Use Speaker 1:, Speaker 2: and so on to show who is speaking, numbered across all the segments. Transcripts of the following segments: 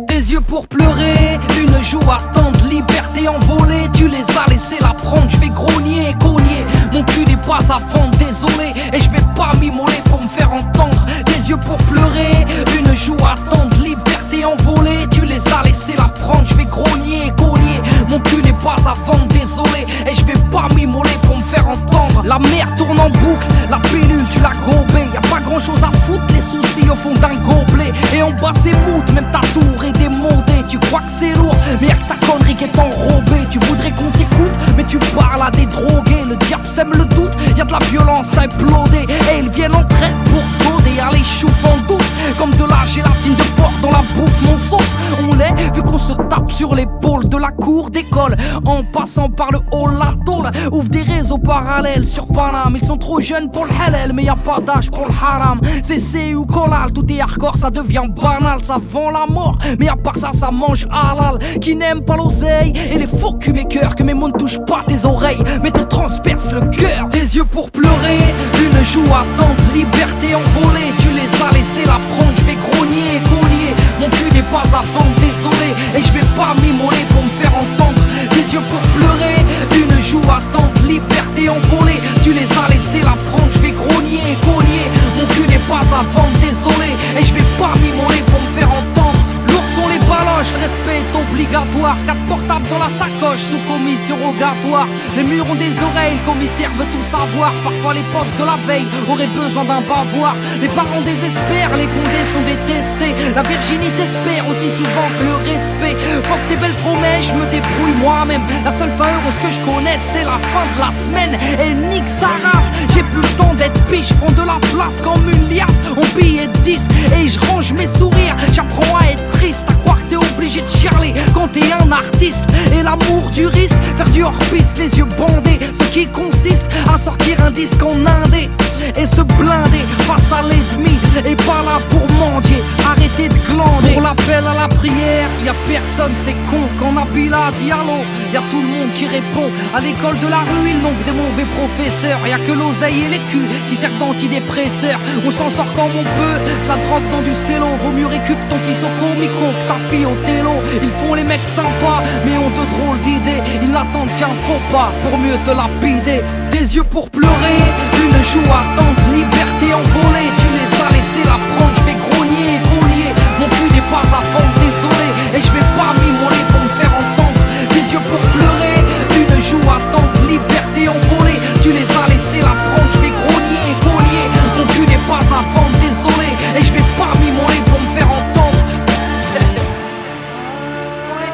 Speaker 1: Des yeux pour pleurer, une joue attendre, liberté envolée, tu les as laissés la prendre, je vais grogner et cogner, mon cul n'est pas à vendre, désolé, et je vais pas m'immoler pour me faire entendre. Des yeux pour pleurer, une joue attendre, liberté envolée, tu les as laissés la prendre, je vais grogner et cogner, mon cul n'est pas à vendre, désolé, et je vais pas m'immoler pour me faire entendre. La mer tourne en boucle, la pilule tu l'as gobée, y'a pas grand chose à foutre, les soucis au fond d'un gobelet, et en bas c'est mood, même ta tour est démodée, tu crois que c'est lourd, mais y'a que ta connerie qui est enrobée, tu voudrais qu'on t'écoute, mais tu parles à des drogués, le diable sème le doute, y'a de la violence à imploder, et ils viennent en traite pour te goder, allez chouffe en douce, comme de la gélatine de porc dans la bouffe, mon sauce, on l'est, vu qu'on se tape sur l'épaule de la cour d'école, en passant par le hall, la tôle, ouvre des réseaux parallèles sur Paname, ils sont trop jeunes pour le halal, mais y'a pas d'âge pour le haram, c'est ou collal, tout est hardcore, ça devient banal, ça vend la mort, mais à part ça, ça mange halal, qui n'aime pas l'oseille, et les faux cul mes cœurs, que mes mots ne touchent pas tes oreilles, mais te transpercent le cœur. Des yeux pour pleurer, une joue attendre, liberté envolée, tu les as laissés la prendre, je vais grogner et cogner, mon cul n'est pas à vendre, désolé, et je vais pas m'immoler pour me faire entendre. Des yeux pour pleurer, une joue attendre, liberté envolée, tu les as laissés la prendre, je vais grogner et cogner, mon cul n'est pas à vendre, désolé, et je vais pas m'immoler pour me faire entendre. Lourds sont les baloches, le respect est obligatoire, 4 portables dans la sacoche, sous commission rogatoire, les murs ont des oreilles, le commissaire veut tout savoir, parfois les potes de la veille auraient besoin d'un bavoir, les parents désespèrent, les condés sont détestés, la virginité espère aussi souvent que le respect, faut que tes belles promesses, je me débrouille moi-même, la seule fin heureuse que je connaisse c'est la fin de la semaine, et nique sa race, j'ai plus le temps d'être piche, prends de la place comme une liasse, en billets de 10, et je range mes sourires, j'apprends à être triste, à croire que t'es obligé de chialer quand t'es un artiste, et l'amour du risque, faire du hors-piste, les yeux bandés, ce qui consiste à sortir un disque en indé, et se blinder face à l'ennemi, et pas là pour mendier, arrêtez de glander. Pour l'appel à la prière, y'a personne, c'est con, quand Nabila dit allô, y'a tout le monde qui répond, à l'école de la rue ils n'ont que des mauvais professeurs, y'a que l'oseille et les culs qui servent d'antidépresseurs, on s'en sort comme on peut, de la drogue dans du cello, vaut mieux récup ton fils au comico que ta fille au télo, ils font les mecs sympas, mais ont de drôles d'idées, ils n'attendent qu'un faux pas pour mieux te lapider. Des yeux pour pleurer, une joue attendre, liberté envolée, tu les as laissés la prendre, je vais grogner et cogner, mon cul n'est pas à vendre, désolé, et je vais pas m'immoler pour me faire entendre. Des yeux pour pleurer, une joue attendre, liberté envolée, tu les as laissés la prendre, je vais grogner et cogner, mon cul n'est pas à vendre, désolé, et je vais pas m'immoler pour me faire entendre.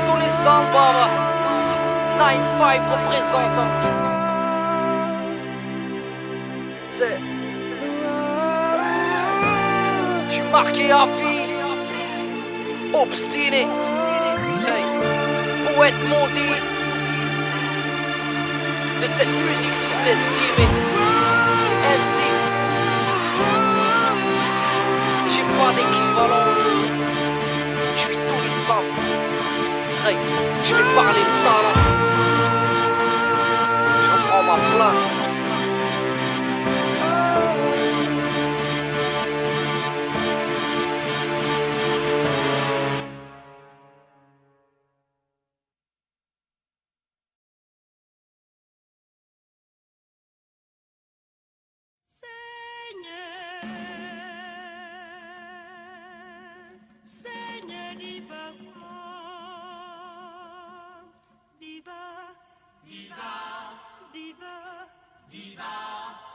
Speaker 1: tous les samba, 9-5 représente. C'est je suis marqué à vie, obstiné, hey. Poète maudit de cette musique sous-estimée. MC, j'ai pas d'équivalent, je suis tout les sables, hey. Je vais parler de talent, je reprends ma place.
Speaker 2: Seigneur, diva, diva, diva, diva, diva,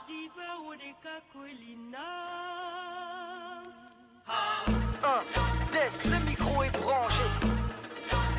Speaker 2: diva, odeka kolina.
Speaker 1: Le micro est branché,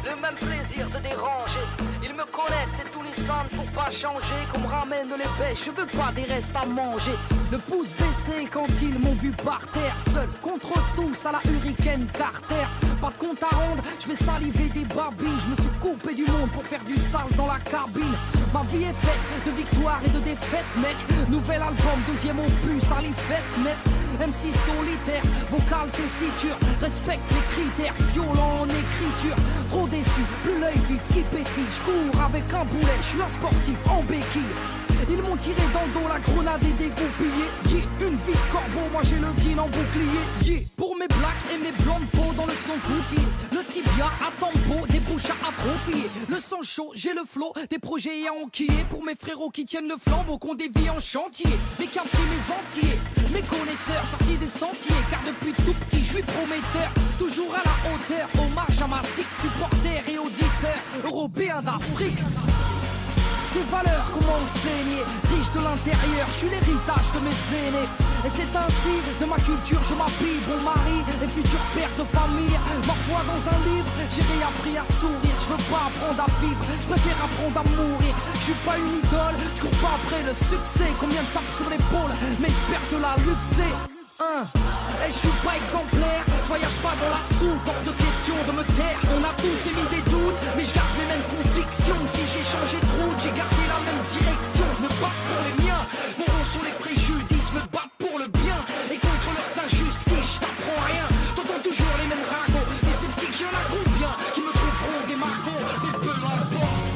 Speaker 1: le même plaisir de déranger. danger. Ils me connaissent, c'est tous les centres pour pas changer. Qu'on me ramène les bêches, je veux pas des restes à manger. Le pouce baissé quand ils m'ont vu par terre. Seul contre tous à la Hurricane Carter. Pas de compte à rendre, je vais saliver des babines. Je me suis coupé du monde pour faire du sale dans la cabine. Ma vie est faite de victoires et de défaites, mec. Nouvel album, deuxième opus, à les fêtes, mec. MC solitaire, vocal tessiture. Respecte les critères, violent en écriture. Trop déçu, plus l'œil vif qui pétille. Je cours avec un boulet, je suis un sportif en béquille. Ils m'ont tiré dans le dos, la grenade est dégoupillée. Yeah, une vie de corbeau, moi j'ai le jean en bouclier. Yeah, pour mes blacks et mes blancs de peau dans le son toutier. Le tibia à tempo, des bouches à atrophier. Le sang chaud, j'ai le flow, des projets à enquiller. Pour mes frérots qui tiennent le flambeau, qu'on dévie en chantier. Mes capris, mes entiers, mes connaisseurs sortis des sentiers. Car depuis tout petit, je suis prometteur. Toujours à la hauteur, hommage à ma six supporters et auditeurs européens d'Afrique. Ces valeurs qu'on m'a enseignées, riche de l'intérieur, je suis l'héritage de mes aînés. Et c'est ainsi, de ma culture, je m'habille bon mari et futur père de famille. Ma foi dans un livre, j'ai réappris à sourire. Je veux pas apprendre à vivre, je préfère apprendre à mourir. Je suis pas une idole, je cours pas après le succès. Combien de tapes sur l'épaule, mais j'espère te la luxer. Et je suis pas exemplaire, je voyage pas dans la soupe, hors de question de me taire. On a tous émis des doutes, mais je garde les mêmes convictions. Si j'ai changé de route, j'ai gardé la même direction. Me battre pour les miens, mourons sur les préjudices. Me battre pour le bien, et contre leurs injustices. J't'apprends rien, t'entends toujours les mêmes ragots. Des sceptiques, y'en a combien qui me trouveront des margots. Mais peu importe,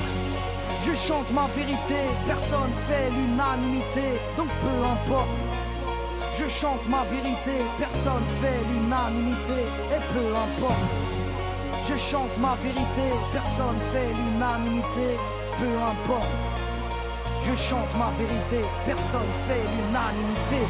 Speaker 1: je chante ma vérité, personne fait l'unanimité, donc peu importe. Je chante ma vérité, personne fait l'unanimité, et peu importe. Je chante ma vérité, personne fait l'unanimité, peu importe. Je chante ma vérité, personne fait l'unanimité.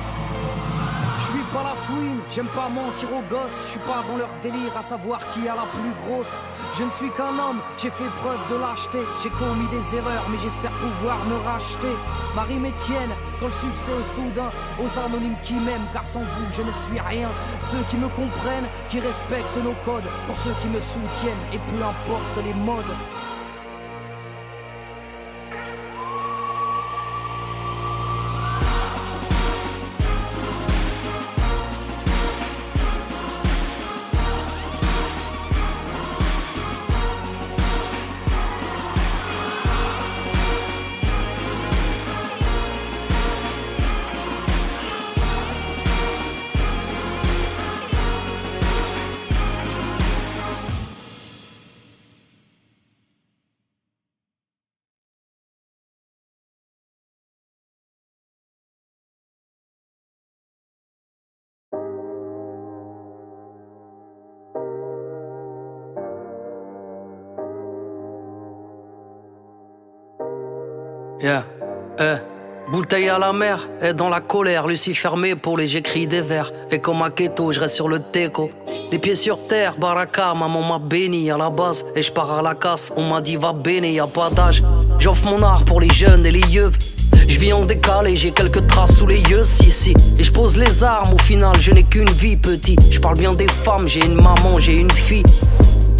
Speaker 1: Je suis pas la fouine, j'aime pas mentir aux gosses. Je suis pas dans leur délire à savoir qui a la plus grosse. Je ne suis qu'un homme, j'ai fait preuve de lâcheté. J'ai commis des erreurs, mais j'espère pouvoir me racheter. Ma rime est tienne, quand le succès est soudain. Aux anonymes qui m'aiment, car sans vous je ne suis rien. Ceux qui me comprennent, qui respectent nos codes. Pour ceux qui me soutiennent, et peu importe les modes.
Speaker 3: Yeah, bouteille à la mer, et dans la colère, Lucie fermée pour les j'écris des vers. Et comme à Keto, je reste sur le teco. Les pieds sur terre, baraka, maman m'a béni à la base. Et je pars à la casse, on m'a dit va béni, y a pas d'âge. J'offre mon art pour les jeunes et les yeux. Je vis en décalé, j'ai quelques traces sous les yeux, si. Et je pose les armes, au final je n'ai qu'une vie, petit. Je parle bien des femmes, j'ai une maman, j'ai une fille.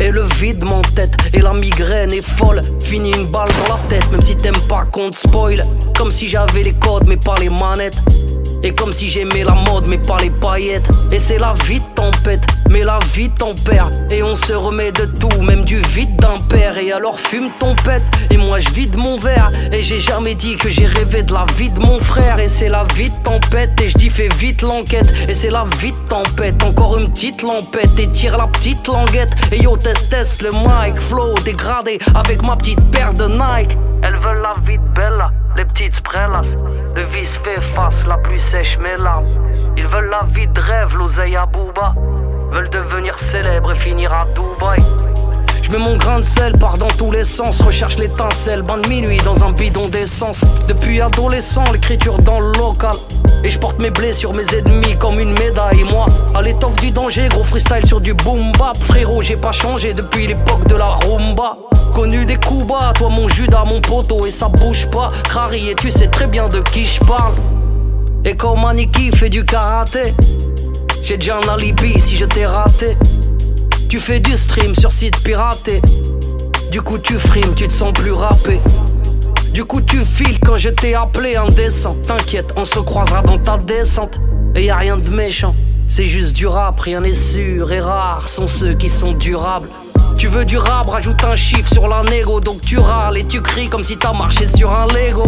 Speaker 3: Et le vide m'entête, et la migraine est folle. Fini une balle dans la tête, même si t'aimes pas qu'on te spoil. Comme si j'avais les codes mais pas les manettes. Et comme si j'aimais la mode mais pas les paillettes. Et c'est la vie de tempête, mais la vie tempère. Et on se remet de tout, même du vide d'un père. Et alors fume ton pète, et moi je vide mon verre. Et j'ai jamais dit que j'ai rêvé de la vie de mon frère. Et c'est la vie de tempête, et je dis fais vite l'enquête. Et c'est la vie de tempête, encore une petite lampette. Et tire la petite languette, et yo test le mic. Flow dégradé, avec ma petite paire de Nike. Elles veulent la vie de Bella, les petites sprellas. Le vice fait face, la pluie sèche mes larmes. Ils veulent la vie de rêve, l'oseille à Booba. Veulent devenir célèbres et finir à Dubaï. Je mets mon grain de sel, pars dans tous les sens. Recherche l'étincelle, bain de minuit dans un bidon d'essence. Depuis adolescent, l'écriture dans le local. Et je porte mes blessures, mes ennemis comme une médaille. Moi, à l'étoffe du danger, gros freestyle sur du boom bap. Frérot, j'ai pas changé depuis l'époque de la rumba. Connu des coups bas, toi mon Judas, mon poteau. Et ça bouge pas, Crary, et tu sais très bien de qui je parle. Et quand Maniki fait du karaté, j'ai déjà un alibi si je t'ai raté. Tu fais du stream sur site piraté. Du coup tu frimes, tu te sens plus râpé. Du coup tu files quand je t'ai appelé indécent. T'inquiète, on se recroisera dans ta descente. Et y a rien de méchant, c'est juste du rap, rien n'est sûr. Et rares sont ceux qui sont durables. Tu veux du rap, rajoute un chiffre sur la négo. Donc tu râles et tu cries comme si t'as marché sur un Lego.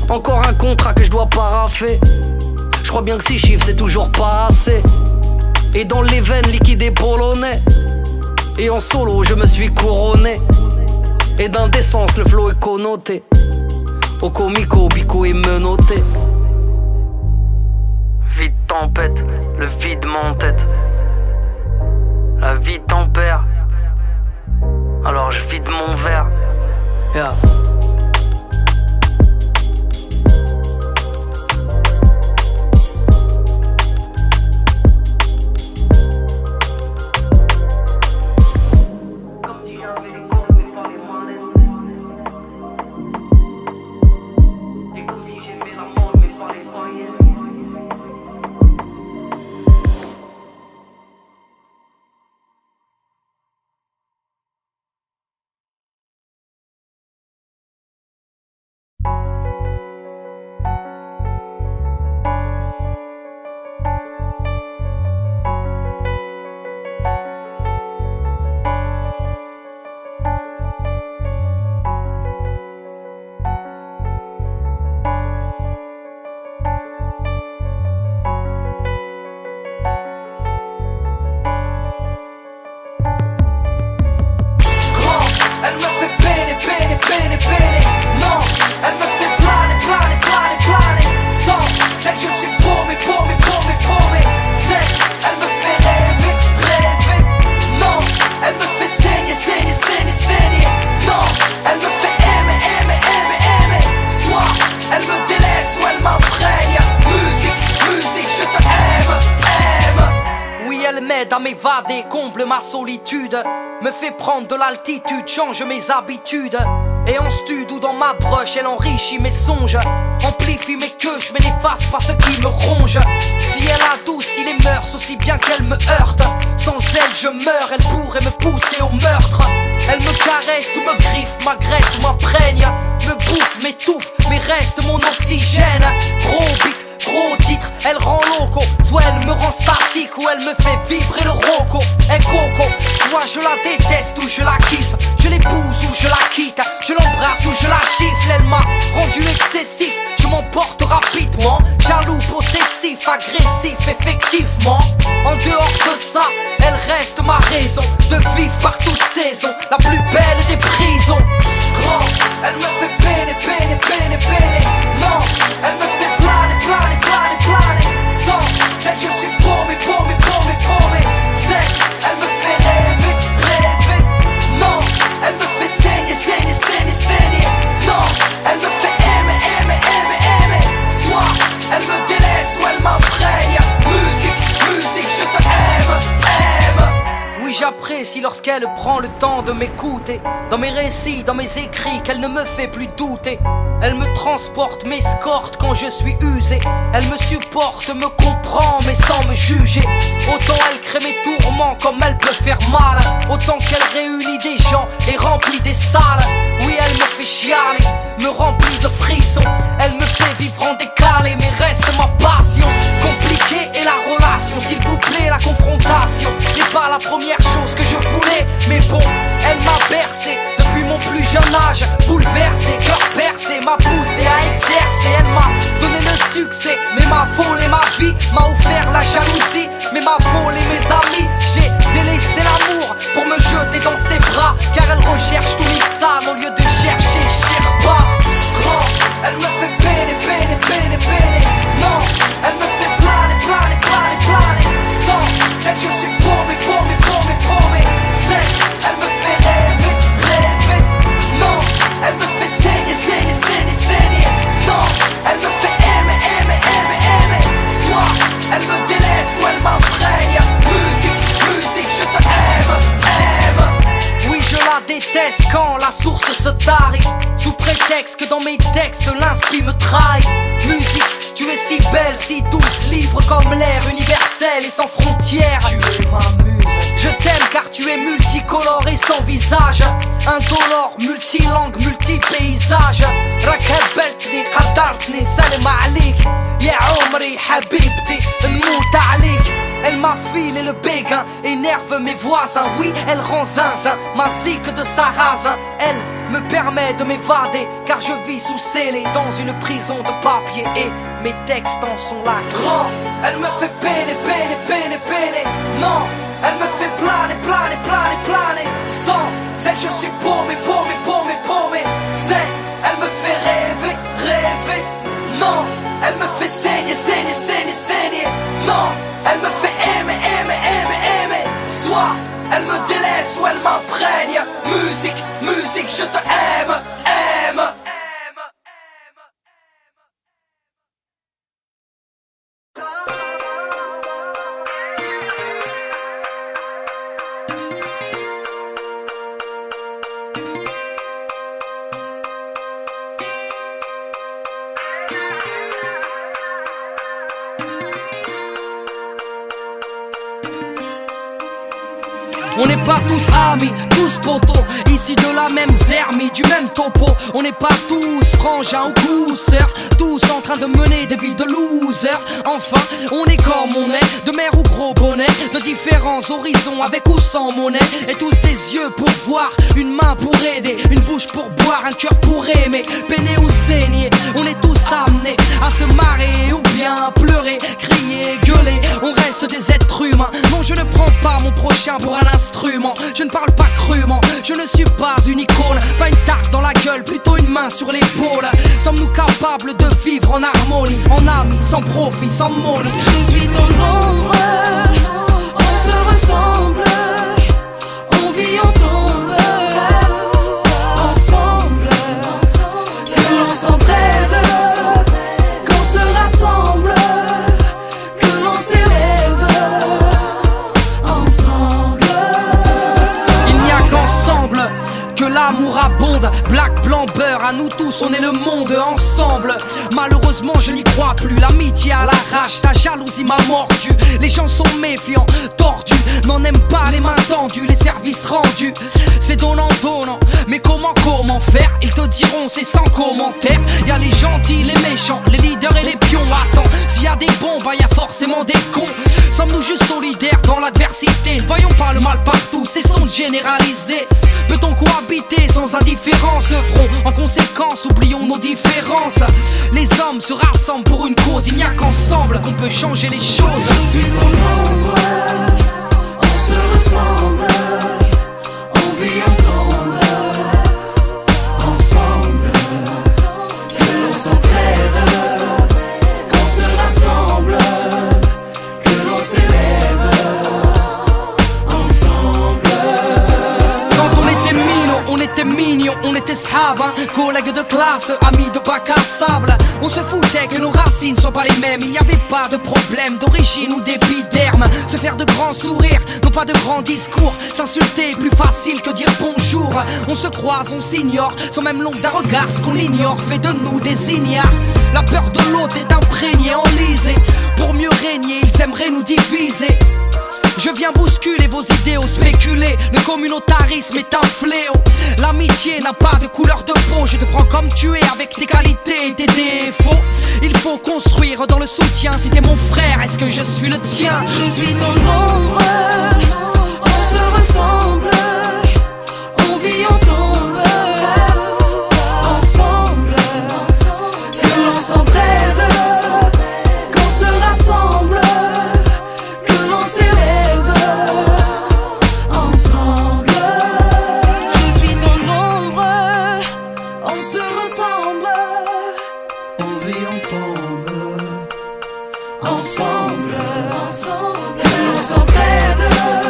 Speaker 3: Encore un contrat que je dois paraffer. Je crois bien que 6 chiffres c'est toujours pas assez. Et dans les veines liquidées polonais. Et en solo je me suis couronné. Et d'indécence le flow est connoté. Au comico, bico est menotté. Vide tempête, le vide m'entête. La vie tempère. Alors je vide mon verre. Yeah.
Speaker 1: Elle me fait peiner, peiner, peiner, peiner. Non, elle me fait planer, planer, planer, planer. Sans celle je suis paumé, paumé, paumé, paumé. Celle, elle me fait rêver, rêver. Non, elle me fait saigner, saigner, saigner, saigner. Non, elle me fait aimer, aimer, aimer, aimer. Soit elle me délaisse ou elle m'imprègne. Musique, musique, je te aime, aime. Oui, elle m'aide à m'évader, comble ma solitude. Me fait prendre de l'altitude, change mes habitudes. Et en stud ou dans ma broche, elle enrichit mes songes. Amplifie mes queues, je n'efface pas ce qui me ronge. Si elle adoucit les mœurs aussi bien qu'elle me heurte. Sans elle je meurs, elle pourrait me pousser au meurtre. Elle me caresse ou me griffe, m'agresse ou m'imprègne. Me bouffe, m'étouffe, mais reste mon oxygène. Gros beat, gros titre, elle rend loco. Soit elle me rend statique ou elle me fait vibrer le roco. Et coco, soit je la déteste ou je la kiffe. Je l'épouse ou je la quitte. Je l'embrasse ou je la gifle. Elle m'a rendu excessif, je m'emporte rapidement. Jaloux, possessif, agressif, effectivement. En dehors de ça, elle reste ma raison de vivre par toute saison, la plus belle des prisons. Grand, elle me fait peiner, peiner, peiner, peiner. Non, elle me fait planer, planer, planer, planer. Sans celle je suis paumé, paumé, paumé, paumé. Celle, elle me fait rêver, rêver. Non, elle me fait saigner, saigner, saigner, saigner. Non, elle me fait aimer, aimer, aimer, aimer. Soit elle me délaisse ou elle m'imprègne. Musique, musique, je te aime, aime. Oui, j'apprécie lorsqu'elle prend le temps de m'écouter. Dans mes récits, dans mes écrits, qu'elle ne me fait plus douter. Elle me transporte, m'escorte quand je suis usé. Elle me supporte, me comprend, mais sans me juger. Autant elle crée mes tourments comme elle peut faire mal. Autant qu'elle réunit des gens et remplit des salles. Oui, elle me fait chialer, me remplit de frissons. Elle me fait vivre en décalé, mais reste ma passion. Compliquée est la relation, s'il vous plaît, la confrontation n'est pas la première chose que je voulais. Mais bon, elle m'a bercé depuis mon plus jeune âge. Bouleversé, cœur percé, m'a poussé à exercer. Elle m'a donné le succès, mais m'a volé ma vie. M'a offert la jalousie, mais m'a volé mes amis. J'ai délaissé l'amour pour me jeter dans ses bras, car elle recherche tout Nissan au lieu de chercher Sherpa. Grand, elle me fait peiner, peiner, peiner, peiner. Non, elle me fait planer, planer, planer, planer. Sans celle je suis paumé, paumé, paumé, paumé. Celle, elle me fait rêver, rêver. Non, elle me fait saigner, saigner, saigner, saigner. Non, elle me fait aimer, aimer, aimer, aimer. Soit elle me délaisse ou elle m'imprègne. Musique, musique, je te aime, aime. Oui, je la déteste quand la source se tarit. Sous prétexte que dans mes textes l'inspi me trahit. Musique, tu es si belle, si douce, libre comme l'air, universel et sans frontières. Tu es ma muse. Je t'aime car tu es multicolore et sans visage. Indolore, multilangue, multipaysage. راك هبلتني قدرتني نسلم عليك يا عمري حبيبتي نموت عليك. Elle m'affile et le béguin énerve mes voisins. Oui, elle rend zinzin, ma que de Sarrazin. Elle me permet de m'évader, car je vis sous scellé dans une prison de papier. Et mes textes en sont là grands. Elle me fait peiner, peiner, peiner, peiner. Non, elle me fait planer, planer, planer, planer. Sans elle, je suis paumé, paumé, paumé, paumé. C'est, elle me fait rêver, rêver. Non, elle me fait saigner, saigner, saigner, saigner. Non, elle me fait aimer, aimer, aimer, aimer. Soit elle me délaisse, soit elle m'imprègne. Musique, musique, je te aime, aime. On n'est pas tous amis, tous potos, ici de la même zermie, du même topo. On n'est pas tous frangins ou pousseurs, tous en train de mener des vies de losers. Enfin, on est comme on est, de mer ou gros bonnet, de différents horizons avec ou sans monnaie. Et tous des yeux pour voir, une main pour aider, une bouche pour boire, un cœur pour aimer. Peiner ou saigner, on est tous amenés à se marrer ou bien pleurer, crier, gueuler. On reste des êtres humains, non je ne prends pas mon prochain pour un instrument. Je ne parle pas crûment, je ne suis pas une icône, pas une tarte dans la gueule, plutôt une main sur l'épaule. Sommes-nous capables de vivre en harmonie, en amis, sans profit, sans money?
Speaker 2: Je suis ton ombre, on se ressemble, on vit, on tombe, ensemble, que l'on s'entraide, qu'on se rassemble, que l'on s'élève, ensemble.
Speaker 1: Il n'y a qu'ensemble que l'amour abonde, black, blanc, beurre, à nous tous on est le monde ensemble. Malheureusement je n'y crois plus, l'amitié à l'arrache, ta jalousie m'a mordu. Les gens sont méfiants, tordus, n'en aiment pas les mains tendues, les services rendus. C'est donnant, donnant, mais comment faire? Ils te diront c'est sans commentaire. Y'a les gentils, les méchants, les leaders et les pions. Attends, s'il y a des bons, bah y a forcément des cons. Sommes-nous juste solidaires dans l'adversité? Ne voyons pas le mal partout, cessons de généraliser. Peut-on cohabiter sans indifférence? Œuvrons en conséquence, oublions nos différences. Les hommes se rassemblent pour une cause, il n'y a qu'ensemble qu'on peut changer les choses.
Speaker 2: Je suis ton ombre, on se ressemble, on vit, on tombe, ensemble, que l'on s'entraide, qu'on se rassemble, que l'on s'élève, ensemble.
Speaker 1: Quand on était mino, on était mignon, on était sahaba, collègues de classe, amis de bac à sable. On se foutait que nos racines soient pas les mêmes. Il n'y avait pas de problème d'origine ou d'épiderme. Se faire de grands sourires, non pas de grands discours. S'insulter est plus facile que dire bonjour. On se croise, on s'ignore, sans même l'ombre d'un regard. Ce qu'on ignore fait de nous des ignares. La peur de l'autre est imprégnée, enlisée. Pour mieux régner, ils aimeraient nous diviser. Je viens bousculer vos idéaux, spéculer. Le communautarisme est un fléau. L'amitié n'a pas de couleur de peau. Je te prends comme tu es avec tes qualités et tes défauts. Il faut construire dans le soutien. Si t'es mon frère, est-ce que je suis le tien?
Speaker 2: Je suis ton ombre, on se ressemble, on vit, on tombe, ensemble, que l'on s'entraide, qu'on se rassemble, que l'on s'élève, ensemble. Je suis ton ombre, on se ressemble,
Speaker 1: On vit, on tombe.
Speaker 2: ensemble, que l'on s'entraide.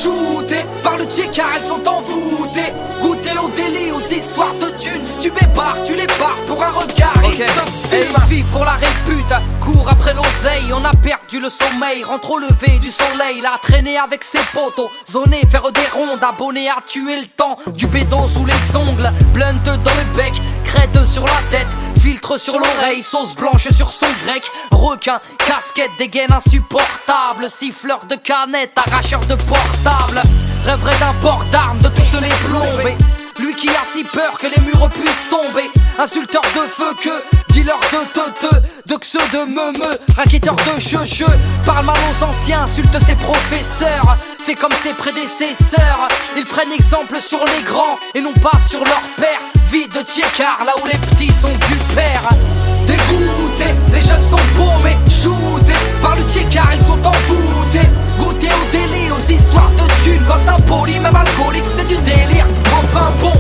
Speaker 1: shootées par le Dieu car elles sont envoûtées. Goûter au délit, aux histoires de thunes. Si tu bébarres, tu les barres pour un regard.
Speaker 3: Okay.
Speaker 1: Et une vie pour la répute, court après l'oseille. On a perdu le sommeil, rentre au lever du soleil. Là, traîner avec ses potos, zoner, faire des rondes. Abonné à tuer le temps, du bédo sous les ongles. Blunt dans le bec, crête sur la tête. Filtre sur l'oreille, sauce blanche sur son grec. Requin, casquette, dégaine insupportable. Siffleur de canette, arracheur de portable. Rêverait d'un port d'armes, de tous les plomber. Lui qui a si peur que les murs puissent tomber. Insulteur de feu que dealer de que ceux de me raquetteur de jeu. Parle mal aux anciens, insulte ses professeurs. Fait comme ses prédécesseurs. Ils prennent exemple sur les grands et non pas sur leur père. Vie de Tchékar, là où les petits sont du père. Dégoûtés, les jeunes sont paumés, shootés par le Tchékar, ils sont envoûtés. Goûter au délit, aux histoires de thunes. Gosse impoli, même alcoolique, c'est du délire. Enfin bon,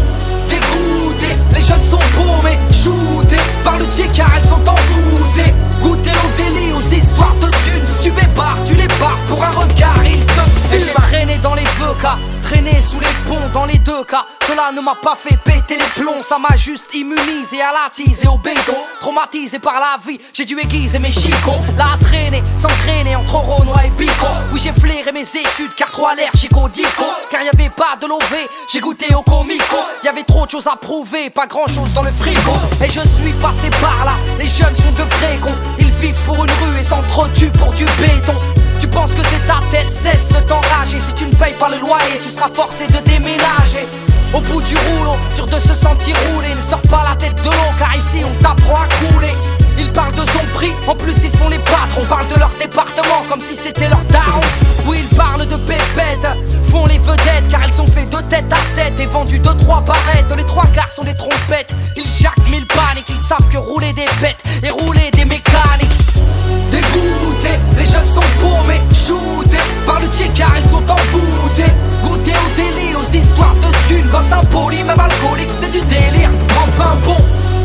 Speaker 1: dégoûtés, les jeunes sont paumés, shootés par le Tchékar, elles sont envoûtées. Goûter au délit, aux histoires de thunes. Si tu bébarres, tu les barres pour un regard, ils te fument. J'ai traîné dans les VK, traîné sous les ponts dans les deux cas. Cela ne m'a pas fait péter les plombs, ça m'a juste immunisé à la tise et au bédon. Traumatisé par la vie, j'ai dû aiguiser mes chicots. Là à traîner, s'engrainer entre Renoir et Pico. Oui j'ai flairé mes études car trop allergique au dico. Car y'avait pas de lové, j'ai goûté au comico. Y'avait trop de choses à prouver, pas grand chose dans le frigo. Et je suis passé par là, les jeunes sont de vrais cons. Ils vivent pour une rue et s'entretuent pour du béton. Tu penses que c'est ta thèse, cesse de t'enrager. Si tu ne payes pas le loyer, tu seras forcé de déménager. Au bout du rouleau, dur de se sentir roulé. Ne sors pas la tête de l'eau car ici on t'apprend à couler. Ils parlent de son prix, en plus ils font les patrons. Parlent de leur département comme si c'était leur daron. Oui ils parlent de pépettes, font les vedettes. Car ils sont faits de tête à tête et vendus 2-3 barrettes. Les 3 quarts sont des trompettes. Ils jacquent mille paniques, ils savent que rouler des bêtes et rouler des mécaniques. Dégoûtés, les jeunes sont paumés, shootés par le Tchékar, ils sont envoûtés. Goûter au délit, aux histoires de thunes. Gosse impoli, même alcoolique, c'est du délire. Enfin bon,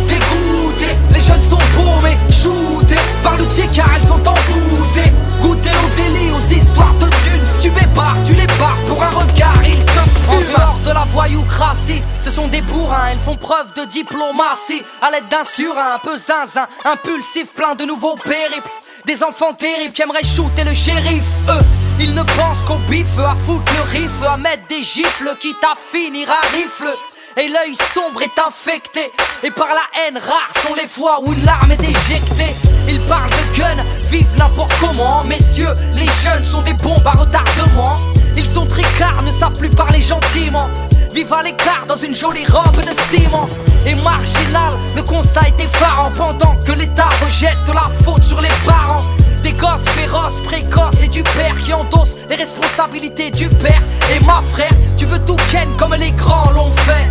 Speaker 1: dégoûtés, les jeunes sont paumés, shootés par le Tchékar, ils sont envoûtés. Goûter au délit, aux histoires de thunes. Si tu bébarres, tu les barres pour un regard, ils te fument. En dehors de la voyoucratie, ce sont des bourrins, ils font preuve de diplomatie. À l'aide d'un surin, un peu zinzin, impulsif, plein de nouveaux périples. Des enfants terribles qui aimeraient shooter le shérif. Eux, ils ne pensent qu'au bif, à foutre le riff, à mettre des gifles, quitte à finir à rifle. Et l'œil sombre est infecté, et par la haine rare sont les fois où une larme est éjectée. Ils parlent de gun, vivent n'importe comment. Messieurs, les jeunes sont des bombes à retardement. Ils sont tricards, ne savent plus parler gentiment. Vivent à l'écart dans une jolie robe de ciment. Et marginal, le constat est effarant. Pendant que l'État rejette la faute sur les parents. Des gosses féroces, précoces et du père qui endossent les responsabilités du père. Et ma frère, tu veux tout ken comme les grands l'ont fait.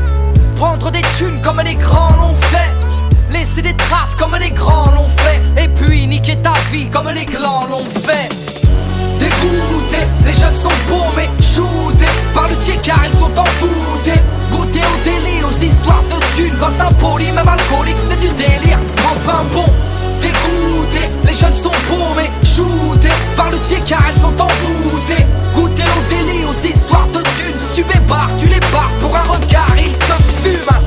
Speaker 1: Prendre des thunes comme les grands l'ont fait. Laisser des traces comme les grands l'ont fait. Et puis niquer ta vie comme les glands l'ont fait. Dégoûtés, les jeunes sont paumés, shootés par le Tchékar, ils sont envoûtés. Goûter au délit, aux histoires de thunes. Gosse impoli, même alcoolique, c'est du délire. Enfin bon, dégoûtés, les jeunes sont paumés, shootés par le Tchékar, ils sont envoûtés. Goûter au délit, aux histoires de thunes. Si tu bébarres, tu les barres pour un regard, ils te fument.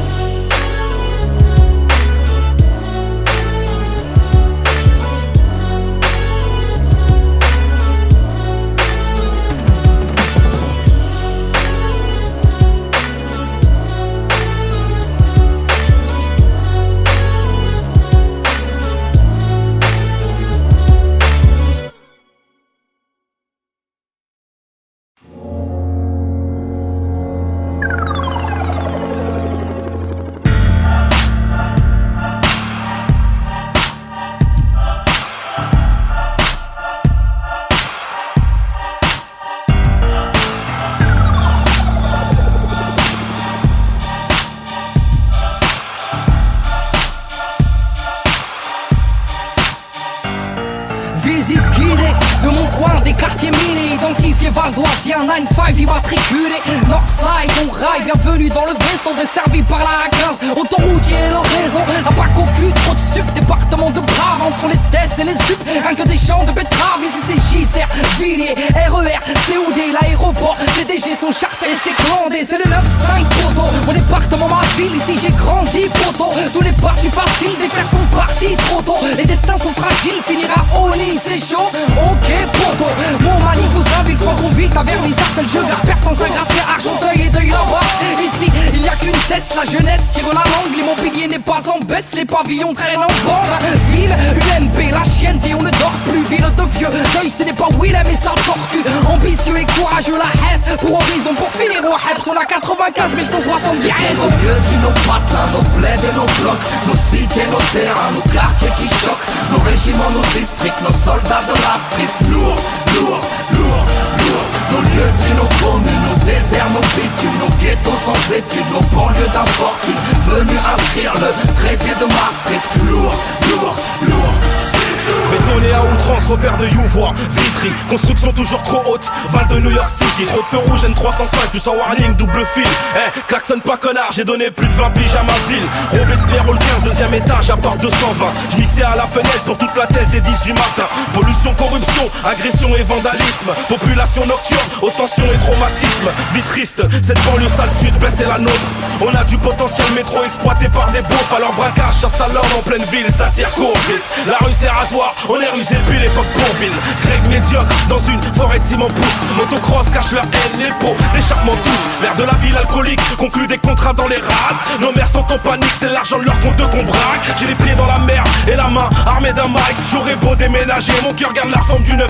Speaker 1: j'ai un 9-5 immatriculé Northside, on raille, bienvenue dans le vaisseau desservi par la A15. Autoroutier et l'horaison, un pack au cul, trop de stup, département de Brave entre les tests et les sup, rien que des champs de betteraves. Ici c'est JCR, Villiers, RER, COD, l'aéroport, les DG sont chartés, c'est glandé, c'est le 9-5 poteau. Mon département, ma ville, ici j'ai grandi poteau. Tous les pas si faciles, des frères sont partis trop tôt. Les destins sont fragiles, finira au lit, c'est chaud, ok poteau. Mon mani vous invite, faut qu'on vite à vernissage, c'est le jeu, la personne Saint-Gratien, Argenteuil et Deuil là-bas. Ici, il y a qu'une test, la jeunesse tire la langue, l'immobilier n'est pas en baisse, les pavillons traînent en bande. Ville, UMP, la chienne, et on ne dort plus, ville de vieux. Deuil, ce n'est pas Willem et sa tortue. Ambitieux et courageux, la Hesse, pour horizon, pour finir au Heps, on a 95 170 raisons.
Speaker 4: Nos lieux dit nos patelins, nos plaids et nos blocs, nos cités, nos terrains, nos quartiers qui choquent, nos régiments, nos districts, nos soldats de la street. Lourd, lourd, lourd, lourd. Nos lieux dit nos communes, nos déserts, nos bitumes, nos ghettos sans études, nos banlieues d'infortune, venus inscrire le traité de Maastricht. Lourd, lourd, lourd.
Speaker 5: Bétonné à outrance, repère de Youvois, Vitry, construction toujours trop haute, Val de New York City, trop de feux rouges N305, du sans warning, double fil. Klaxonne pas connard, j'ai donné plus de 20 piges à ma ville. Robespierre au 15, deuxième étage, à part 220. J'mixais à la fenêtre pour toute la thèse des 10 du matin. Pollution, corruption, agression et vandalisme. Population nocturne, haute tension et traumatisme. Vie triste, cette banlieue sale sud, baisse est la nôtre. On a du potentiel métro exploité par des beaufs. Alors braquage, chasse à l'homme en pleine ville, ça tire court vite. La rue c'est rasoir, on est rusé depuis l'époque Bourville. Greg médiocre dans une forêt de ciment pousse. Motocross cache leur haine, les pots d'échappement tous. L'air de la ville alcoolique conclut des contrats dans les rades. Nos mères sont en panique, c'est l'argent de leur compte qu'on braque. J'ai les pieds dans la merde et la main armée d'un mic. J'aurais beau déménager, mon cœur garde la forme du 9-4.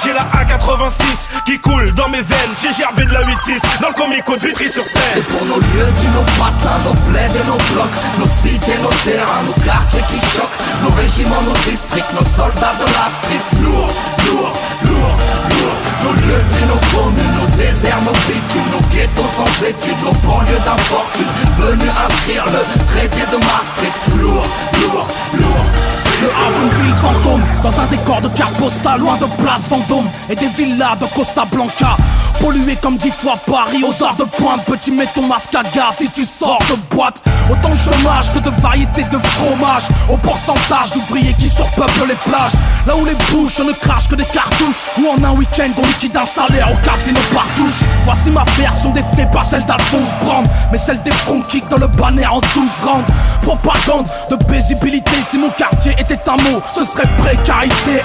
Speaker 5: J'ai la A86 qui coule dans mes veines. J'ai gerbé de la 8-6 dans le comico de Vitry-sur-Seine.
Speaker 4: C'est pour nos lieux dit nos patelins, nos plaids et nos blocs, nos cités, nos terrains, nos quartiers qui choquent, nos régiments, nos districts, nos soldats de la street. Lourd, lourd, lourd, lourd. Nos lieux dit nos communes, nos déserts, nos bitumes, nos ghettos sans études, nos banlieues d'infortune, venus inscrire le traité de Maastricht. Lourd, lourd, lourd.
Speaker 6: Le Havre, une ville fantôme, dans un décor de carte postale, loin de Place Vendôme et des villas de Costa Blanca. Pollué comme 10 fois Paris, aux heures de pointe, petit mets ton masque à gaz si tu sors de boîte. Autant de chômage que de variété de fromage, au pourcentage d'ouvriers qui surpeuplent les plages. Là où les bouches ne crachent que des cartouches, ou en un week-end on liquide un salaire au casino partouche. Voici ma version des faits, pas celle d'Alphonse Brand, mais celle des front kicks dans le banner en 12 rounds. Propagande de paisibilité, si mon quartier était un mot, ce serait précarité.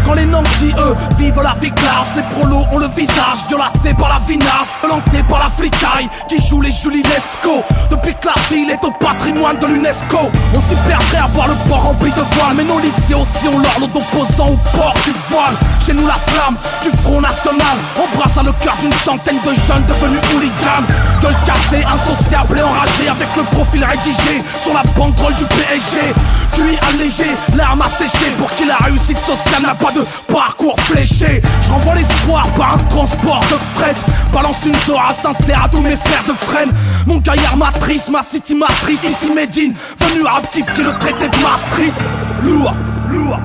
Speaker 6: Quand les nantis, eux, vivent la vie classe, les prolos ont le visage violacé par la vinasse, planté par la flicaille qui joue les Julinesco. Depuis que la ville est au patrimoine de l'UNESCO, on s'y perdrait à voir le port rempli de voiles. Mais nos lycées aussi ont l'ordre d'opposants au port du voile. Chez nous la flamme du Front National embrasse à le cœur d'une centaine de jeunes devenus hooligans. Gueule cassée, insociable et enragé, avec le profil rédigé sur la banderole du PSG. QI allégé, l'arme asséchée, pour qui la réussite sociale n'a pas de parcours fléché. Je renvoie l'espoir par un transport de fret, balance une Dora sincère à tous mes frères de frêne. Mon gaillard matrice, ma city matrice, ici Médine, venu à rectifier le traité de Maastricht. Lourd, lourd.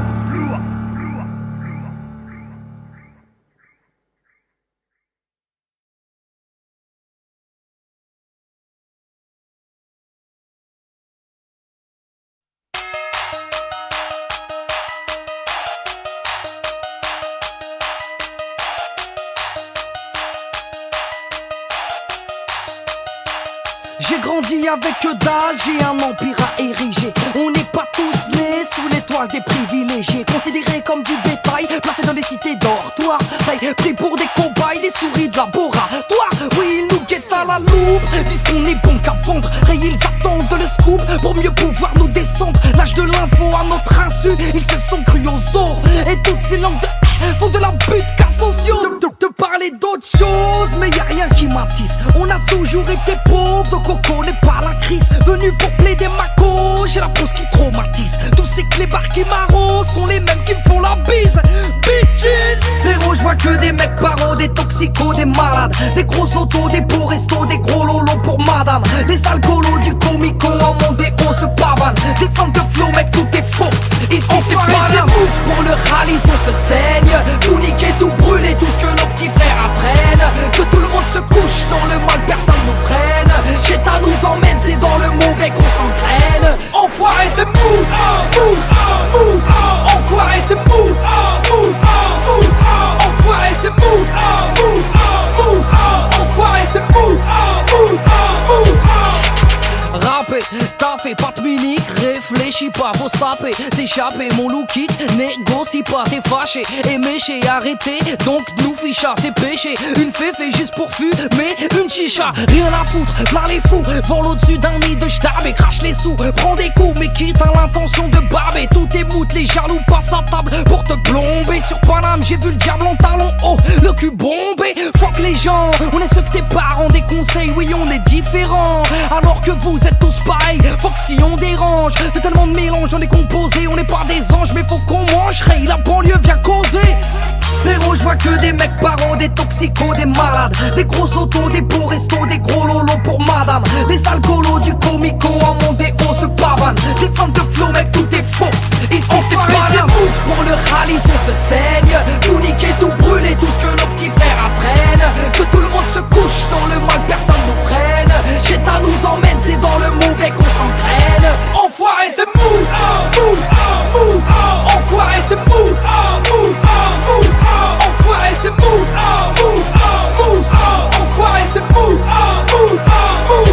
Speaker 1: J'ai grandi avec que dalle, j'ai un empire à ériger. On n'est pas tous nés sous l'étoile des privilégiés, considérés comme du bétail, placés dans des cités dortoirs, pris pour des cobayes, des souris de laboratoire. Oui, ils nous guettent à la loupe, disent qu'on est bon qu'à vendre. Ils attendent le scoop pour mieux pouvoir nous descendre. L'âge de l'info à notre insu, ils se sont crus aux os. Et toutes ces langues font de la butte car sociaux. Te parler d'autre chose, mais y'a rien qui m'attise. On a toujours été pauvres, donc on connaît pas la crise. Venu pour plaider ma cause, j'ai la pose qui traumatise. Tous ces clébards qui m'arrosent sont les mêmes qui me font la bise. Bitches, frérot, je vois que des mecs paros, des toxicos, des malades, des gros autos, des beaux restos, des gros lolos pour madame. Les alcoolos du comico en monté, on se pavane. Des fans de flow, mec, tout est faux. Ici c'est pas la pour le rallye, on se saigne. Tout niquer, tout brûler, tout ce que nos petits frères apprennent. fait, pas de minique, réfléchis pas, faut se taper, s'échapper, mon loup quitte, négocie pas, t'es fâché, et méché, arrêtez, donc nous ficha, c'est péché, une féfé juste pour fumer, une chicha, rien à foutre, là les fous, vole au-dessus d'un nid de j'tab et crache les sous, prends des coups, mais quitte à l'intention de barber, tout est moute, les jaloux passent à table pour te plomber, sur Paname, j'ai vu le diable en talon haut, le cul bombé, fuck les gens, on est ceux que tes parents déconseillent, oui on est différents, alors que vous êtes tous pareils, fuck si on dérange, de tellement de mélange, on est composé, on n'est pas des anges, mais faut qu'on mange, Ray, la banlieue vient causer. Frérot, je vois que des mecs parents, des toxicos, des malades, des gros autos, des beaux restos, des gros lolos pour madame, les alcoolos du comico, en mon déo se pavanent, des fans de flow mec tout est faux, ici c'est Paname. Pour le rallye on se saigne, tout niquer, tout brûler, tout ce que nos petits frères apprennent, que tout le monde se couche dans le mal, personne nous freine, Jetta nous emmène, c'est dans le mauvais qu'on s'entraîne. Enfoiré c'est mou, mou, mou, enfoiré c'est mou, mou, mou, enfoiré c'est mou, mou, mou, enfoiré c'est mou, mou, mou.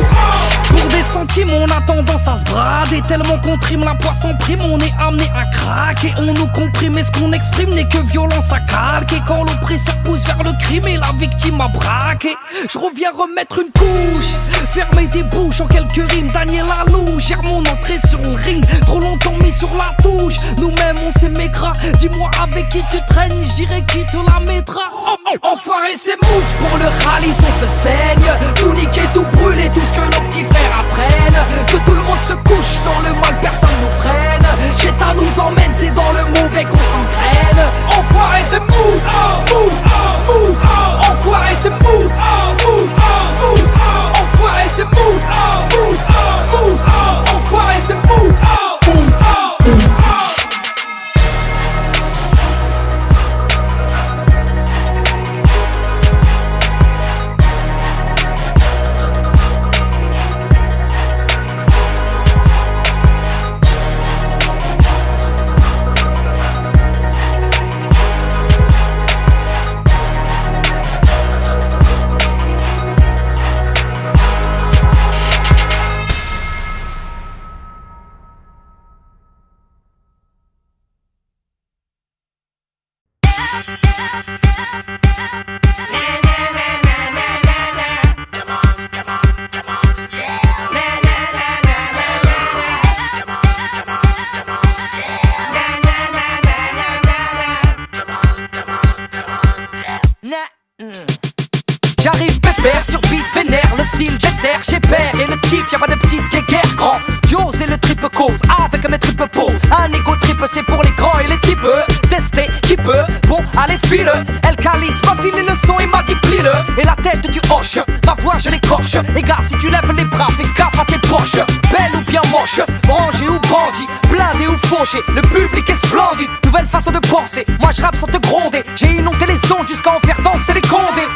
Speaker 1: Pour des centimes on a tendance à se brader, tellement qu'on trime la poisson prime, on est amené à craquer, on nous comprime et ce qu'on exprime n'est que violence à calquer. Quand l'oppresseur pousse vers le crime et la victime a braqué, je reviens remettre une couche, fermer des bouches en quelques rimes. Daniel Alou gère mon entrée sur le ring, trop longtemps mis sur la touche, nous-mêmes on s'aimait gras. Dis-moi avec qui tu traînes, je dirais qui te la mettra. Enfoiré c'est mou, pour le rallye on se saigne, tout niquer, tout brûler, tout ce que nos petits frères apprennent, que tout le monde se couche dans le mal, personne nous freine, Jetta nous emmène, c'est dans le mauvais qu'on s'entraîne. Enfoiré c'est mou, mou, mou, enfoiré c'est mou, mou, mou, enfoiré c'est mou, mou, mou, enfoiré c'est mou, mou. J'arrive pépère sur beat vénère, le style j'éterre, j'ai père et le type, y'a pas de petite guéguerre, grand Dios et le triple cause, avec mes triples poses, un égo triple c'est pour les grands et les types, tester qui peut, bon allez file, elle calife, m'a filé le son et m'a dit plie-le, et la tête du hoche, ma voix je l'écorche, les gars si tu lèves les bras fais gaffe à tes proches, belle ou bien moche, rangé ou bandit, blindé ou fauché, le public est splendide, nouvelle façon de penser, moi je rappe sans te gronder, j'ai inondé les ondes jusqu'à en faire danser les condés.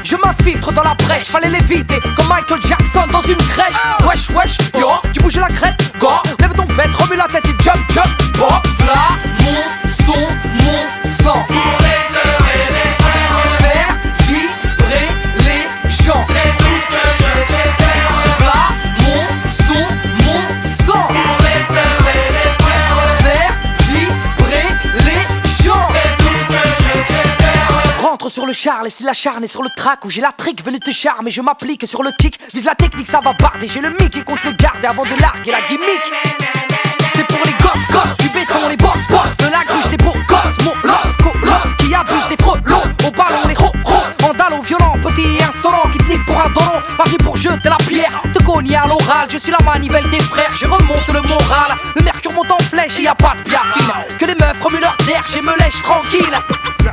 Speaker 1: Je m'infiltre dans la brèche, fallait l'éviter comme Michael Jackson dans une crèche. Wesh wesh, yo, tu bouges la crête, go, lève ton bête, remue la tête et jump jump. Bon, là, mon son, mon sang. Pour les heures et les frères, faire vibrer les gens. C'est tout ce que je sais faire. Là, mon son, mon sang. Pour les heures et les frères, faire vibrer les gens. C'est tout ce que je sais faire. Rentre sur le char, laisse l'acharné sur le track où j'ai la trick venu te charmer. Je m'applique sur le kick, vise la technique, ça va barder. J'ai le mic et compte le garder avant de larguer la gimmick. C'est pour les gosses du béton, les boss de la gruche, les beaux gosses, mon los qui abuse des frelons, au ballon les ro vandalo violent, petit et insolent qui te nique pour un doron, pari pour jeter la pierre, te cogner à l'oral, je suis la manivelle des frères, je remonte le moral, le mercure monte en flèche et y a pas de biafine, que les meufs remuent leur terre, et me lèche tranquille,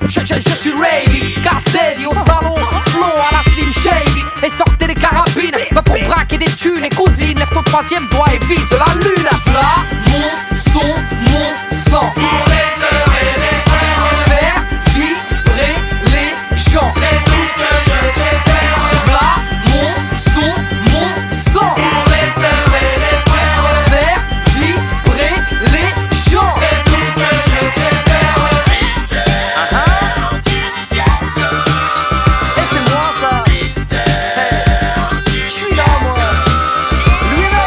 Speaker 1: je suis ready, Castelli au salon, flow à la Slim Shady, et sortez les carabines, pas pour braquer des thunes, et cousine, lève ton troisième doigt et vise la lune, là, mon son, mon sang, pour les heures et les frères, faire vibrer les gens, c'est tout ce que je sais faire, là, mon son, mon sang, pour les heures et les frères, faire vibrer les gens, c'est tout ce que je sais faire, et c'est moi ça, je suis là moi, lui là,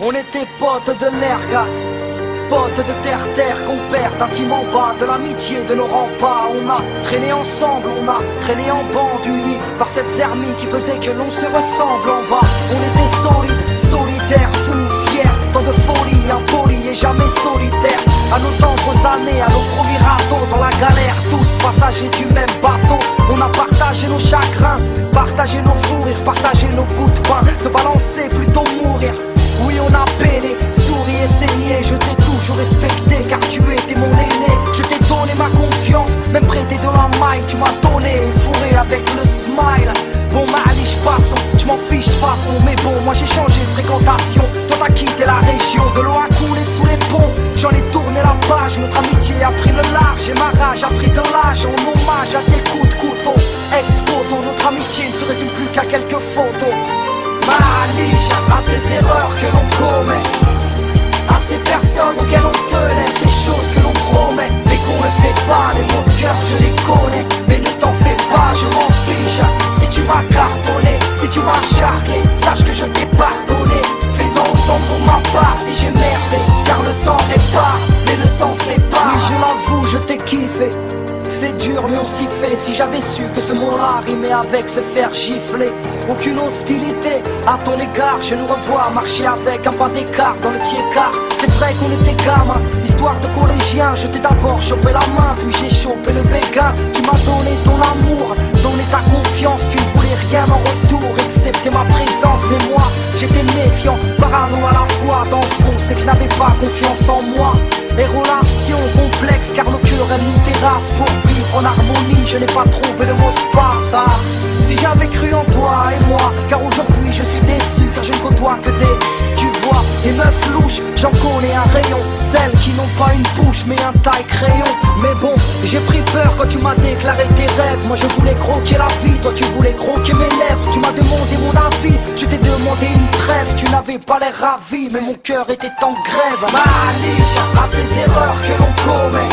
Speaker 1: On était potes de l'erga, potes de terre-terre qu'on perd d'un team en bas, de l'amitié de nos remparts. On a traîné ensemble, on a traîné en bande unis par cette zermie qui faisait que l'on se ressemble en bas. On était solides, solidaires, fous, fiers, tant de folie, impolis et jamais solitaires. À nos tendres années, à nos premiers radeaux, dans la galère, tous passagers du même bateau. On a partagé nos chagrins, partagé nos fous rires, partagé nos bouts de pain, se balancer plutôt mourir. Oui, on a peiné, souri et saigné. Je t'ai toujours respecté car tu étais mon aîné. Je t'ai donné ma confiance, même prêté de la maille. Tu m'as donné, fourré avec le smile. Bon, Mali, passons, je m'en fiche de façon. Mais bon, moi j'ai changé de fréquentation. Toi t'as quitté la région, de l'eau a coulé sous les ponts. J'en ai tourné la page, notre amitié a pris le large. Et ma rage a pris de l'âge en hommage à tes coups de couteau. Ex-poteau, notre amitié ne se résume plus qu'à quelques photos. Maliche à ces erreurs que l'on commet, à ces personnes auxquelles on tenait, ces choses que l'on promet, mais qu'on ne fait pas. Les mots de cœur je les connais, mais ne t'en fais pas, je m'en fiche. Si tu m'as cartonné, si tu m'as charclé, sache que je t'ai pardonné. Fais-en autant pour ma part si j'ai merdé, car le temps répare, mais le temps sépare. Oui, je l'avoue, je t'ai kiffé. C'est dur mais on s'y fait. Si j'avais su que ce mot-là rimait avec se faire gifler. Aucune hostilité à ton égard. Je nous revois marcher avec un pas d'écart dans le tiers-quart. C'est vrai qu'on était gamins, histoire de collégiens. Je t'ai d'abord chopé la main, puis j'ai chopé le béguin. Tu m'as donné ton amour, donné ta confiance. Tu ne voulais rien en retour, excepté ma présence. Mais moi, j'étais méfiant, parano à la fois. Dans le fond, c'est que je n'avais pas confiance en moi. Les relations complexes car nos cœurs elles nous terrassent. Pour vivre en harmonie je n'ai pas trouvé le mot de passe. Si j'avais cru en toi et moi, car aujourd'hui je suis déçu car je ne côtoie que des, tu vois, des meufs louches. J'en connais un rayon, celles qui n'ont pas une bouche mais un taille crayon. Mais bon, j'ai pris peur quand tu m'as déclaré tes rêves. Moi je voulais croquer la vie, toi tu voulais croquer mes lèvres. Tu m'as demandé mon avis, je t'ai demandé une trêve. Tu n'avais pas l'air ravi mais mon cœur était en grève. Maliche à ces erreurs que l'on commet,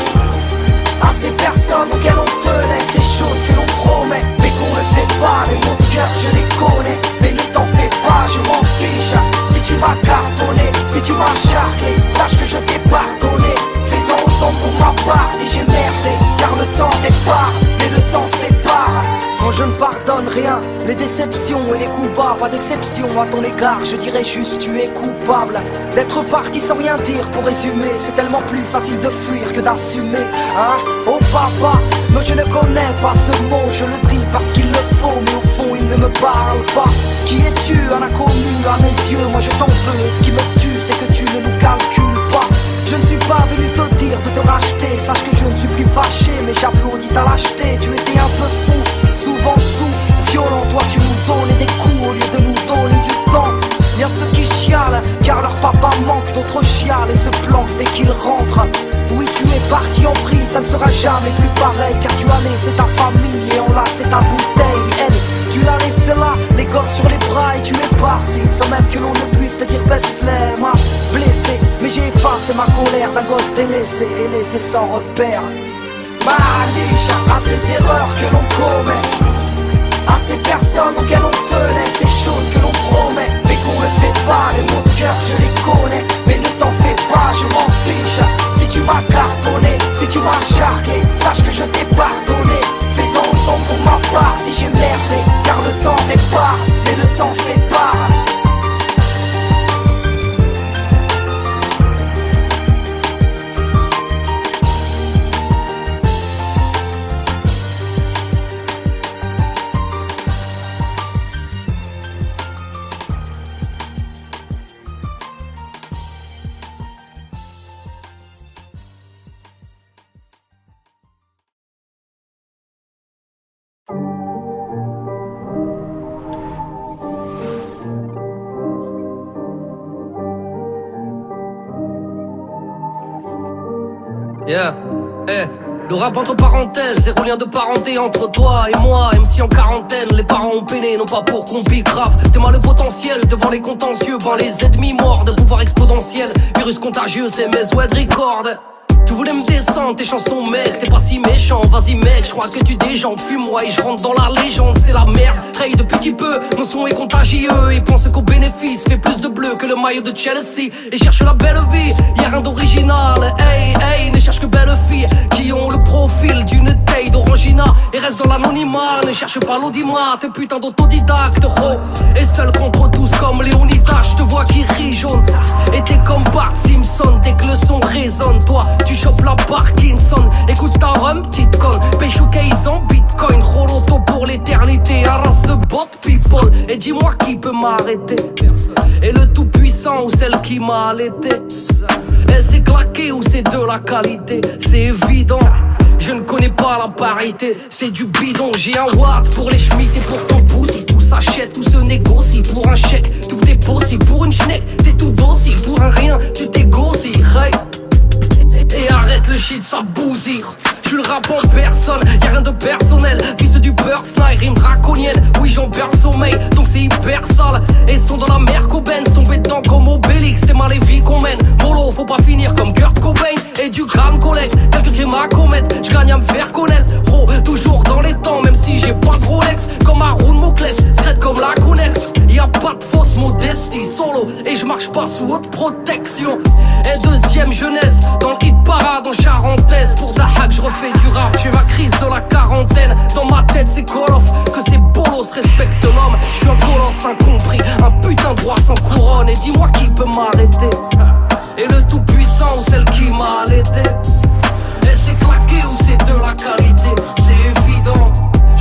Speaker 1: à ces personnes auxquelles on tenait, ces choses que l'on promet, mais qu'on ne fait pas. Les mots de cœur je les connais, mais ne t'en fais pas, je m'en fiche. Si tu m'as cartonné, si tu m'as charclé, sache que je t'ai pardonné. Fais-en autant pour ma part si j'ai merdé, car le temps répare, mais le temps sépare. Non, je ne pardonne rien, les déceptions et les coups bas, pas d'exception à ton égard, je dirais juste tu es coupable d'être parti sans rien dire. Pour résumer, c'est tellement plus facile de fuir que d'assumer, hein. Oh papa, mais je ne connais pas ce mot, je le dis parce qu'il le faut, mais au fond il ne me parle pas. Qui es-tu, un inconnu à mes yeux, moi je t'en veux, et ce qui me tue c'est que tu ne nous calcules pas. Je ne suis pas venu te dire de te racheter, sache que je ne suis plus fâché, mais j'applaudis ta lâcheté. Tu étais un peu fou, souvent sous, violent, toi tu nous donnais des coups au lieu de nous donner du temps. Y'a ceux qui chialent, car leur papa manque, d'autres chialent et se planquent dès qu'ils rentrent. Oui, tu es parti en vrille, ça ne sera jamais plus pareil, car tu as laissé ta famille et enlacé ta bouteille. Elle, tu l'as laissé là, les gosses sur les bras et tu es parti, sans même que l'on ne puisse te dire baisse-les, m'a blessé. Mais j'ai effacé ma colère d'un gosse délaissé et laissé sans repère. Maliche à ces erreurs que l'on commet, à ces personnes auxquelles on tenait, ces choses que l'on promet, mais qu'on ne fait pas. Les mots de cœur je les connais, mais ne t'en fais pas, je m'en fiche. Si tu m'as cartonné, si tu m'as charclé, sache que je t'ai pardonné. Fais-en autant pour ma part si j'ai merdé, car le temps répare, mais le temps sépare.
Speaker 3: Yeah, le rap entre parenthèses, zéro lien de parenté entre toi et moi. MC en quarantaine, les parents ont peiné, non pas pour qu'on bicrave. T'es mal le potentiel, devant les contentieux, ben les ennemis morts de pouvoir exponentiel. Virus contagieux, c'est mes wed record.
Speaker 1: Tu voulais me descendre, tes chansons mec, t'es pas si méchant. Vas-y mec, je crois que tu déjantes. Fuis-moi et je rentre dans la légende, c'est la merde. Raye de petit peu, mon son est contagieux. Et pense qu'au bénéfice, fait plus de bleu que le maillot de Chelsea. Et cherche la belle vie, y'a rien d'original. Hey, hey, ne cherche que belles filles qui ont le profil d'une taille d'orangina. Et reste dans l'anonymat, ne cherche pas l'audimat. T'es putain d'autodidacte, gros. Et seul contre tous comme Léonidas, je te vois qui rit jaune. Et t'es comme Bart Simpson, dès que le son résonne. Toi, tu chopes la Parkinson. Écoute ta rhum, petite conne. Pêche ou case en bitcoin. Roloto pour l'éternité, un race de bot people. Et dis-moi qui peut m'arrêter. Et le tout puissant ou celle qui m'a allaité. Et c'est claqué ou c'est de la qualité. C'est évident, je ne connais pas la parité. C'est du bidon, j'ai un watt pour les schmitts et pour ton pussy. Tout s'achète, tout se négocie. Pour un chèque, tout est possible. Pour une schneck, t'es tout docile. Pour un rien, tu t'égoscies, hey. Et arrête le shit, ça bousille. Je le rap en personne, y'a rien de personnel. Fils du beurre, slide, rime draconienne. Oui, j'en perds le sommeil, donc c'est hyper sale. Et sont dans la mer qu'au Benz, tombé dedans comme Obélix. C'est mal les vies qu'on mène. Molo, faut pas finir comme Kurt Cobain. Et du grand collègue, quelques crimes à commettre. J'gagne à me faire connaître. Oh, toujours dans les temps, même si j'ai pas de Rolex. Comme Haroun Mokles, straight comme la Connex. Y'a pas de fausse modestie, solo. Et je marche pas sous haute protection. Et deuxième jeunesse, dans le hit parade en charentaise. Pour Dahak, je refais du rap, j'ai ma crise de la quarantaine. Dans ma tête c'est Call of, que c'est bolos, respecte l'homme. Je suis un colosse incompris, un putain de roi sans couronne. Et dis-moi qui peut m'arrêter. Et le tout puissant ou celle qui m'a allaité. Et c'est claqué ou c'est de la qualité. C'est évident,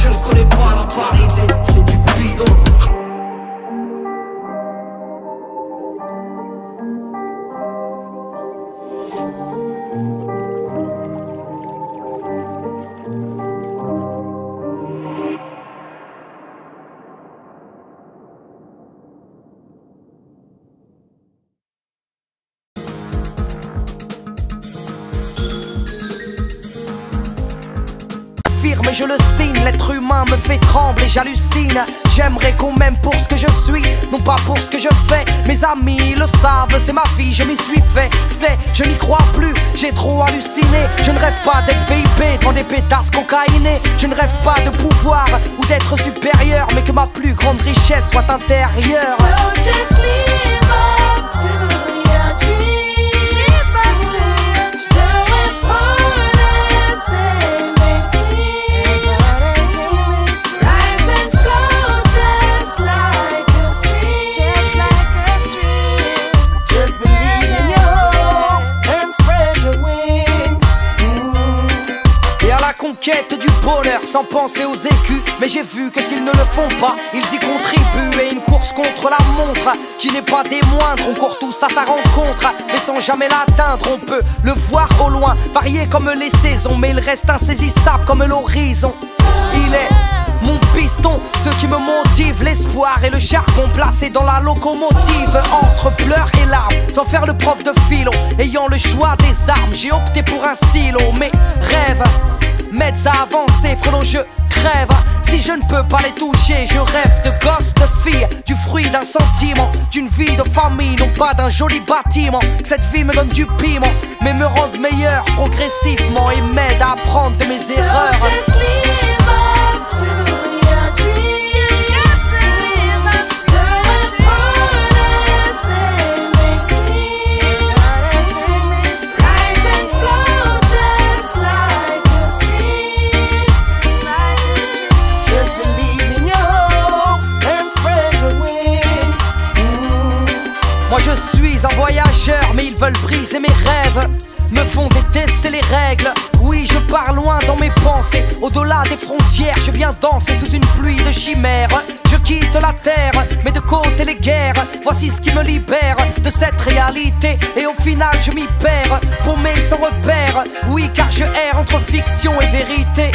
Speaker 1: je ne connais pas la parité. C'est du bidon.
Speaker 7: Mais je le signe, l'être humain me fait trembler, j'hallucine. J'aimerais qu'on m'aime pour ce que je suis, non pas pour ce que je fais. Mes amis le savent, c'est ma vie, je m'y suis fait. Je n'y crois plus, j'ai trop halluciné. Je ne rêve pas d'être VIP dans des pétasses cocaïnées. Je ne rêve pas de pouvoir ou d'être supérieur, mais que ma plus grande richesse soit intérieure.
Speaker 2: So just live up to your dream. Live up to your dream. Do as hard as they may seem. Rise and flow just like a stream. Just like a stream.
Speaker 8: Just believe in your hopes and spread your wings.
Speaker 7: Et à la conquête du bonheur sans penser aux écus. Mais j'ai vu que s'ils ne le font pas, ils y contribuent. Et une course contre la montre qui n'est pas des moindres. On court tous à sa rencontre, mais sans jamais l'atteindre. On peut le voir au loin, varié comme les saisons, mais il reste insaisissable comme l'horizon. Il est mon piston, ce qui me motive, l'espoir et le charbon placé dans la locomotive. Entre pleurs et larmes, sans faire le prof de philo, ayant le choix des armes, j'ai opté pour un stylo. Mes rêves m'aident à avancer, frelon je crève. Si je ne peux pas les toucher, je rêve de gosses, de filles, du fruit d'un sentiment, d'une vie de famille, non pas d'un joli bâtiment. Que cette vie me donne du piment, mais me rende meilleur progressivement et m'aide à apprendre de mes erreurs.
Speaker 2: So just live up to your dream. You got to live up to do as hard as they may seem. Rise and flow just like a stream.
Speaker 8: Just believe in your hopes and spread your wings.
Speaker 7: Moi je suis un voyageur, mais ils veulent briser mes rêves, me font détester les règles. Oui, je pars loin dans mes pensées, au-delà des frontières. Je viens danser sous une pluie de chimères. Je quitte la terre, mais de côté les guerres. Voici ce qui me libère de cette réalité. Et au final je m'y perds, paumé sans repère. Oui, car je erre entre fiction et vérité.